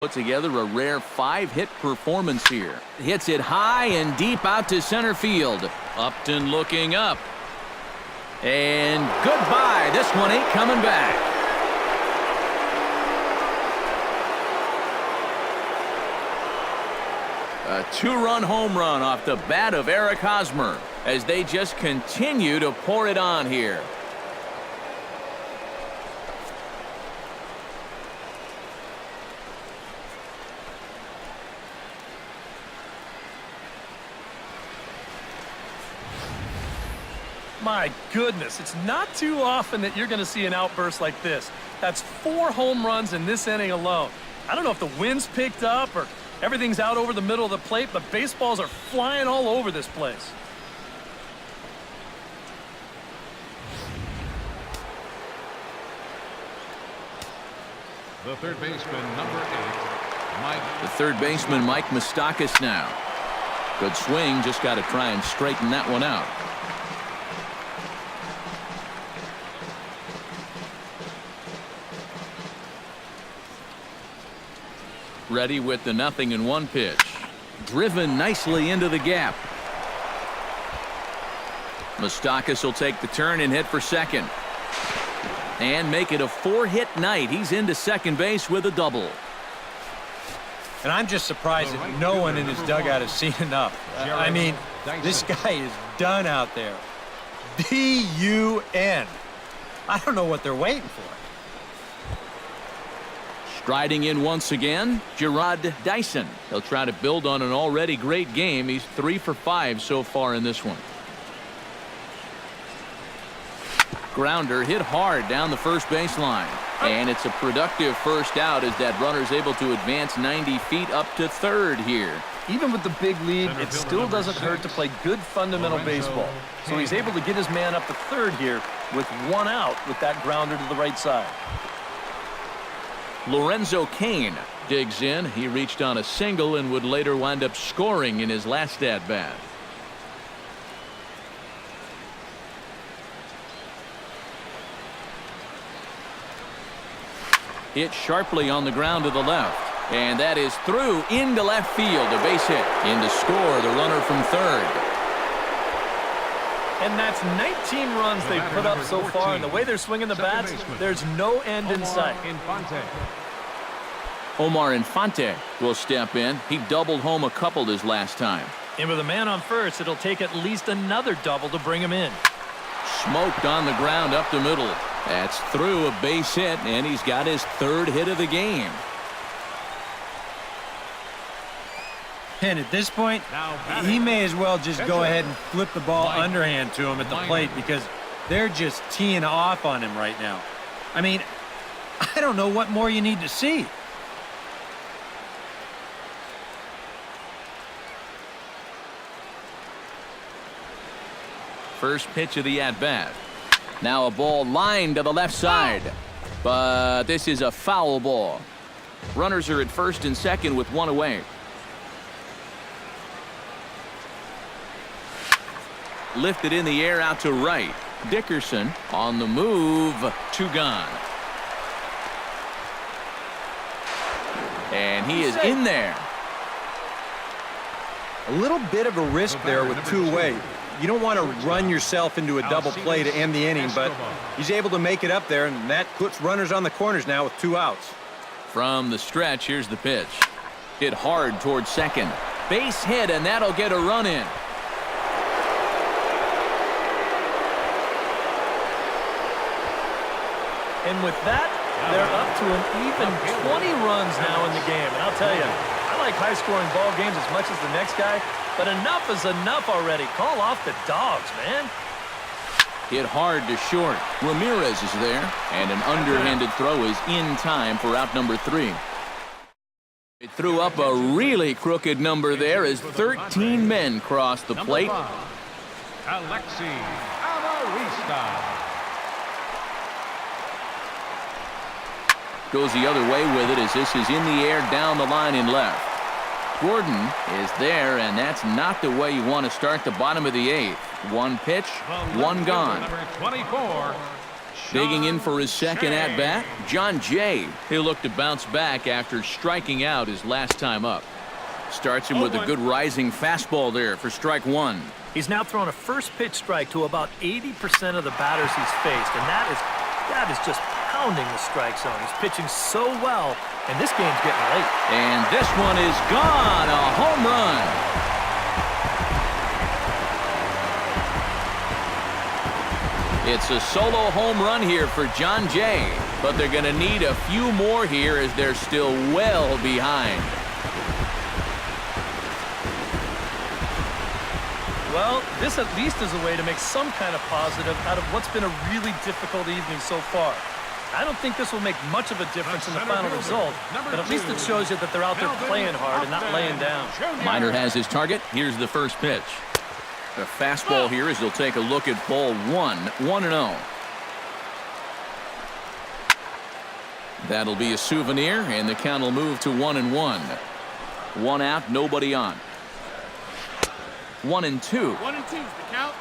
Put together a rare 5-hit performance here. Hits it high and deep out to center field. Upton looking up. And goodbye. This one ain't coming back. A 2-run home run off the bat of Eric Hosmer as they just continue to pour it on here. My goodness, it's not too often that you're going to see an outburst like this. That's 4 home runs in this inning alone. I don't know if the wind's picked up or everything's out over the middle of the plate, but baseballs are flying all over this place. The third baseman, number 8, Mike. The third baseman, Mike Moustakas now. Good swing, just got to try and straighten that one out. Ready with the 0-1 pitch. Driven nicely into the gap. Moustakas will take the turn and hit for second. And make it a 4-hit night. He's into second base with a double. And I'm just surprised that no one in his dugout has seen enough. I mean, this guy is done out there. D-U-N. I don't know what they're waiting for. Striding in once again, Gerard Dyson. He'll try to build on an already great game. He's 3 for 5 so far in this one. Grounder hit hard down the first baseline. And it's a productive first out as that runner's able to advance 90 feet up to third here. Even with the big lead, it still doesn't hurt to play good fundamental baseball. So he's able to get his man up to third here with 1 out with that grounder to the right side. Lorenzo Cain digs in. He reached on a single and would later wind up scoring in his last at-bat. Hit sharply on the ground to the left. And that is through into left field. A base hit. In to score the runner from third. And that's 19 runs they've put up so far, and the way they're swinging the bats, there's no end in sight. Omar Infante will step in. He doubled home a couple his last time. And with a man on first, it'll take at least another double to bring him in. Smoked on the ground up the middle. That's through a base hit, and he's got his 3rd hit of the game. And at this point, he may as well just go ahead and flip the ball underhand to him at the plate because they're just teeing off on him right now. I mean, I don't know what more you need to see. First pitch of the at-bat. Now a ball lined to the left side. But this is a foul ball. Runners are at first and second with 1 away. Lifted in the air out to right. Dickerson on the move. 2 gone. And he is in there. A little bit of a risk there with 2 away. You don't want to run yourself into a double play to end the inning, but he's able to make it up there, and that puts runners on the corners now with 2 outs. From the stretch, here's the pitch. Hit hard towards second. Base hit, and that'll get a run in. And with that, they're up to an even 20 runs now in the game. And I'll tell you, I like high-scoring ball games as much as the next guy, but enough is enough already. Call off the dogs, man. Hit hard to short. Ramirez is there, and an underhanded throw is in time for out number 3. It threw up a really crooked number there as 13 men crossed the plate. Alexi Amarista. Goes the other way with it as this is in the air down the line in left. Gordon is there, and that's not the way you want to start the bottom of the 8th. 1 pitch, 1 gone. Number 24, Digging in for his second at-bat, John Jay. He'll look to bounce back after striking out his last time up. Starts him with a good rising fastball there for strike one. He's now thrown a first pitch strike to about 80% of the batters he's faced, and that is just pounding the strike zone. He's pitching so well, and this game's getting late. And this one is gone, a home run. It's a solo home run here for John Jay, but they're going to need a few more here as they're still well behind. Well, this at least is a way to make some kind of positive out of what's been a really difficult evening so far. I don't think this will make much of a difference in the final result, but at least it shows you that they're out there playing hard and not laying down. Miner has his target. Here's the first pitch. The fastball here as he'll take a look at ball one, 1-0. That'll be a souvenir, and the count will move to 1-1. One out, nobody on. 1-2. 1-2 is the count.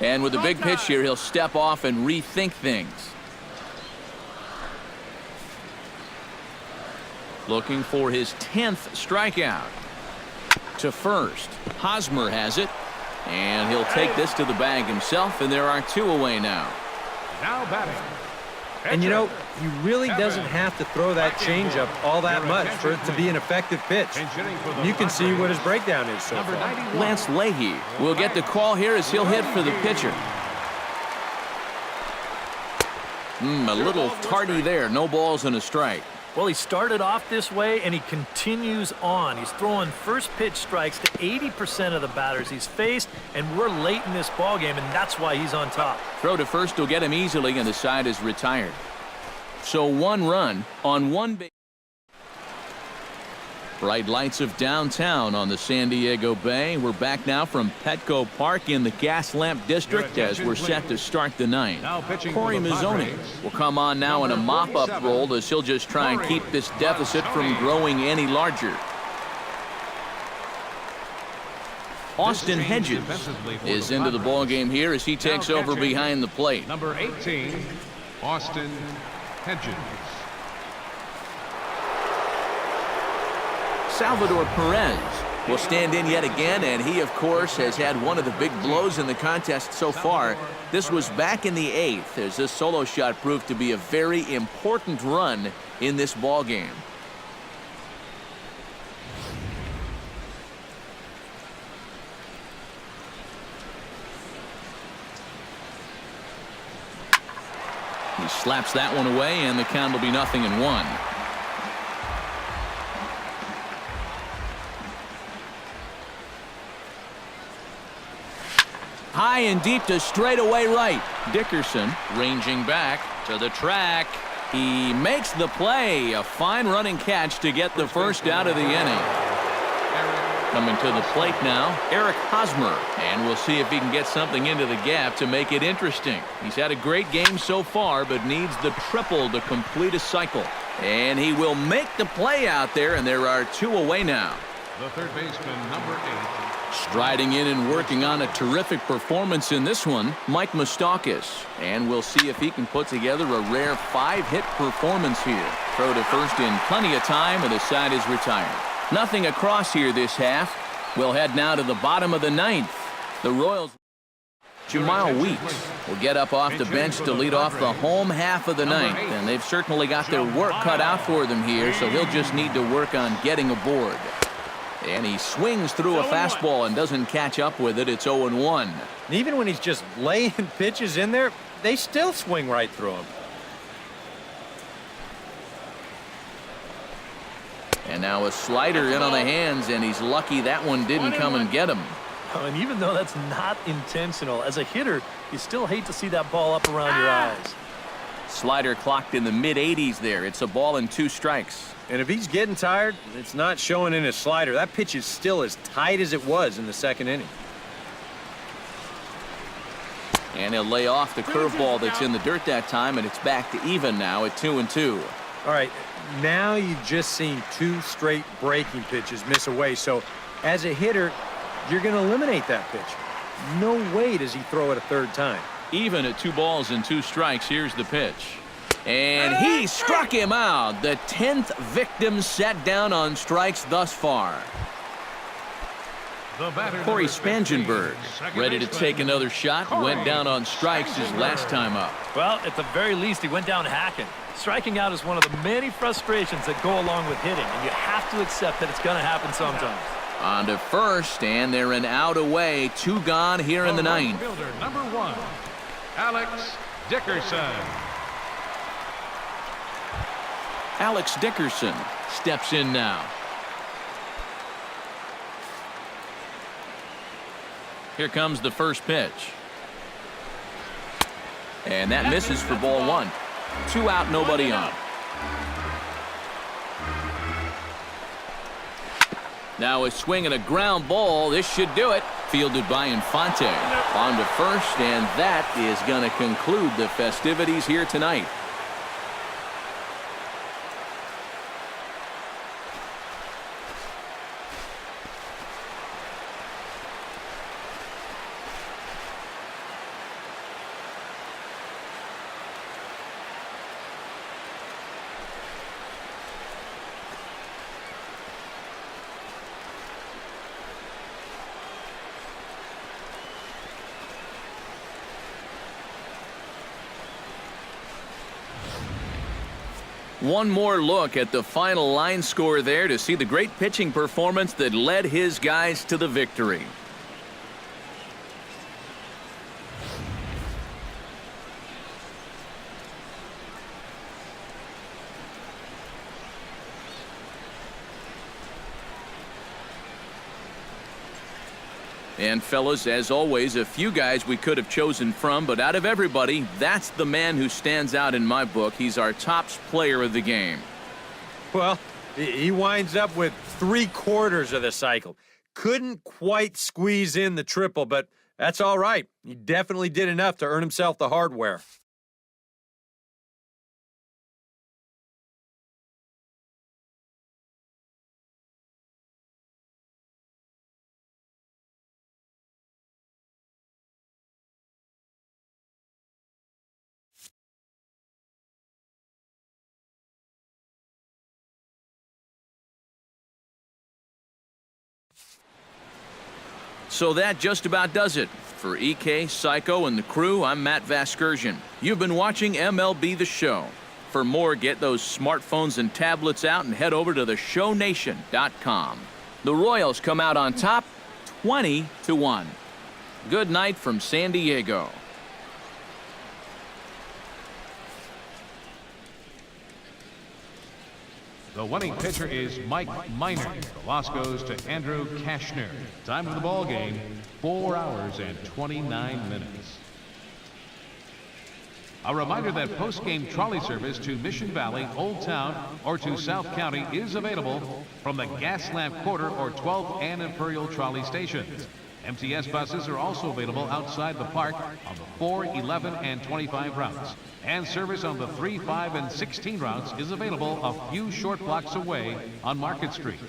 And with the big pitch here, he'll step off and rethink things. Looking for his 10th strikeout. To first. Hosmer has it. And he'll take this to the bag himself, and there are two away now. Now batting. And you know, he really doesn't have to throw that changeup all that much for it to be an effective pitch. You can see what his breakdown is so far. Lance Leahy will get the call here as he'll hit for the pitcher. A little tardy there. No balls and a strike. Well, he started off this way, and he continues on. He's throwing first pitch strikes to 80% of the batters he's faced, and we're late in this ballgame, and that's why he's on top. Throw to first will get him easily, and the side is retired. So one run on one base. Bright lights of downtown on the San Diego Bay. We're back now from Petco Park in the Gas Lamp District as we're set to start the ninth. Corey Mazzoni will come on now in a mop-up role as he'll just try and keep this deficit from growing any larger. Austin Hedges is into the ballgame here as he takes over behind the plate. Number 18, Austin Hedges. Salvador Perez will stand in yet again, and he, of course, has had one of the big blows in the contest so far. This was back in the 8th as this solo shot proved to be a very important run in this ball game. He slaps that one away, and the count will be 0-1. High and deep to straightaway right. Dickerson ranging back to the track. He makes the play. A fine running catch to get the first out of the inning. Coming to the plate now, Eric Hosmer. And we'll see if he can get something into the gap to make it interesting. He's had a great game so far, but needs the triple to complete a cycle. And he will make the play out there, and there are two away now. The third baseman, number 8. Striding in and working on a terrific performance in this one, Mike Moustakas. And we'll see if he can put together a rare 5-hit performance here. Throw to first in plenty of time, and the side is retired. Nothing across here this half. We'll head now to the bottom of the 9th. The Royals. Jamal Weeks will get up off the bench to lead off the home half of the 9th. And they've certainly got their work cut out for them here, so he'll just need to work on getting aboard. And he swings through a fastball and doesn't catch up with it. It's 0-1. Even when he's just laying pitches in there, they still swing right through him. And now a slider in on the hands, and he's lucky that one didn't come and get him. Oh, and even though that's not intentional, as a hitter, you still hate to see that ball up around your eyes. Slider clocked in the mid-80s there. It's a ball and 2 strikes. And if he's getting tired, it's not showing in his slider. That pitch is still as tight as it was in the second inning. And he'll lay off the curveball that's in the dirt that time, and it's back to even now at 2-2. All right, now you've just seen 2 straight breaking pitches miss away. So as a hitter, you're going to eliminate that pitch. No way does he throw it a third time. Even at 2 balls and 2 strikes, here's the pitch. And he struck him out. The 10th victim set down on strikes thus far. Corey Spangenberg, ready to take another shot, went down on strikes his last time up. Well, at the very least, he went down hacking. Striking out is one of the many frustrations that go along with hitting, and you have to accept that it's going to happen sometimes. On to first, and they're an out away. 2 gone here in the 9th. Fielder number 1, Alex Dickerson. Alex Dickerson steps in now. Here comes the first pitch. And that misses for ball 1. 2 out, nobody on. Now a swing and a ground ball. This should do it. Fielded by Infante. On to first, and that is going to conclude the festivities here tonight. One more look at the final line score there to see the great pitching performance that led his guys to the victory. And fellas, as always, a few guys we could have chosen from, but out of everybody, that's the man who stands out in my book. He's our top player of the game. Well, he winds up with 3/4 of the cycle. Couldn't quite squeeze in the triple, but that's all right. He definitely did enough to earn himself the hardware. So that just about does it. For EK, Psycho, and the crew, I'm Matt Vasgersian. You've been watching MLB The Show. For more, get those smartphones and tablets out and head over to theshownation.com. The Royals come out on top 20-1. Good night from San Diego. The winning pitcher is Mike Minor. The loss goes to Andrew Kashner. Time of the ball game, 4 hours and 29 minutes. A reminder that post-game trolley service to Mission Valley, Old Town, or to South County is available from the Gaslamp Quarter or 12th and Imperial trolley stations. MTS buses are also available outside the park on the 4, 11, and 25 routes. And service on the 3, 5, and 16 routes is available a few short blocks away on Market Street.